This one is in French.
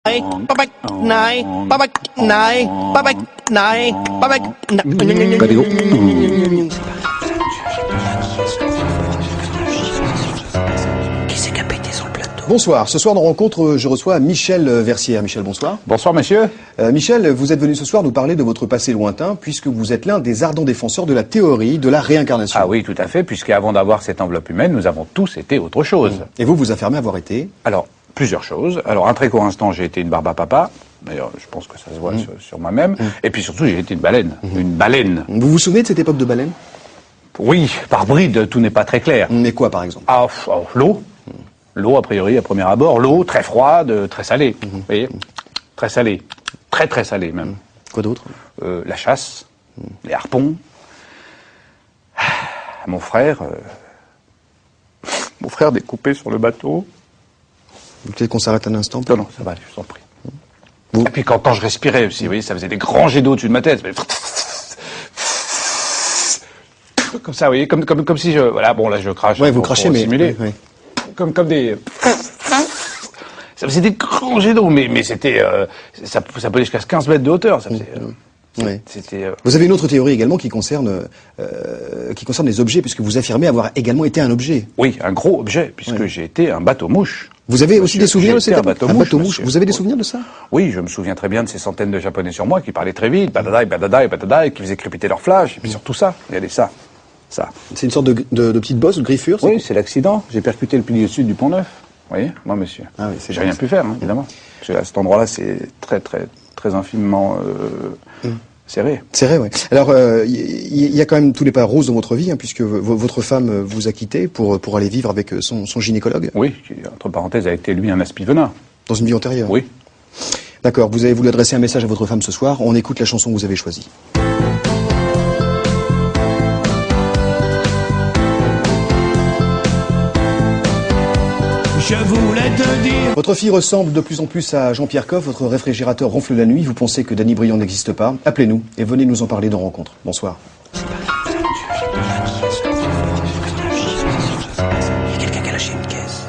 Qui c'est qui a pété sur le plateau? Bonsoir. Ce soir, dans Rencontre, je reçois Michel Versière. Michel, bonsoir. Bonsoir, monsieur. Michel, vous êtes venu ce soir nous parler de votre passé lointain, puisque vous êtes l'un des ardents défenseurs de la théorie de la réincarnation. Ah oui, tout à fait, puisqu'avant d'avoir cette enveloppe humaine, nous avons tous été autre chose. Et vous affirmez avoir été? Alors, plusieurs choses. Alors, un très court instant, j'ai été une barbe à papa. D'ailleurs, je pense que ça se voit sur moi-même. Et puis surtout, j'ai été une baleine. Une baleine. Vous vous souvenez de cette époque de baleine? Oui, par bride, tout n'est pas très clair. Mais quoi, par exemple? L'eau. L'eau, a priori, à premier abord. L'eau, très froide, très salée. Vous voyez? Très salée. Très, très salée, même. Quoi d'autre? La chasse. Les harpons. Mon frère découpé sur le bateau. Peut-être qu'on s'arrête un instant. Non, ça va, je vous en prie. Et puis quand je respirais aussi, vous voyez, ça faisait des grands jets d'eau au-dessus de ma tête. Comme ça, vous voyez, comme si je... Voilà, bon, là, je crache. Ouais, vous crachez, mais... Simuler. Ouais. Comme des... Ça faisait des grands jets d'eau, mais c'était... ça peut aller jusqu'à 15 mètres de hauteur, ça faisait... Ouais. C'était... Vous avez une autre théorie également qui concerne les objets, puisque vous affirmez avoir également été un objet. Oui, un gros objet, puisque j'ai été un bateau-mouche. Vous avez aussi des souvenirs de cette époque? Un bateau-mouche. Vous avez des souvenirs de ça? Oui, je me souviens très bien de ces centaines de Japonais sur moi qui parlaient très vite, badadaï, badadaï, badadaï, qui faisaient crépiter leur flash, et puis surtout ça, regardez ça. C'est une sorte de petite bosse, de griffure? Oui, c'est l'accident. J'ai percuté le pilier sud du Pont-Neuf. Vous voyez, moi, monsieur. Ah oui, c'est j'ai rien pu faire, évidemment. Parce que à cet endroit-là, c'est très, très, très infiniment serré. Serré, oui. Alors, il y a quand même tous les pas roses dans votre vie, puisque votre femme vous a quitté pour aller vivre avec son gynécologue. Oui, qui, entre parenthèses, a été, lui, un aspivenin. Dans une vie antérieure? Oui. D'accord, vous avez voulu adresser un message à votre femme ce soir. On écoute la chanson que vous avez choisie. Je voulais te dire. Votre fille ressemble de plus en plus à Jean-Pierre Coff, votre réfrigérateur ronfle la nuit, vous pensez que Danny Briand n'existe pas? Appelez-nous et venez nous en parler dans Rencontre. Bonsoir. Il y a quelqu'un qui a lâché une caisse.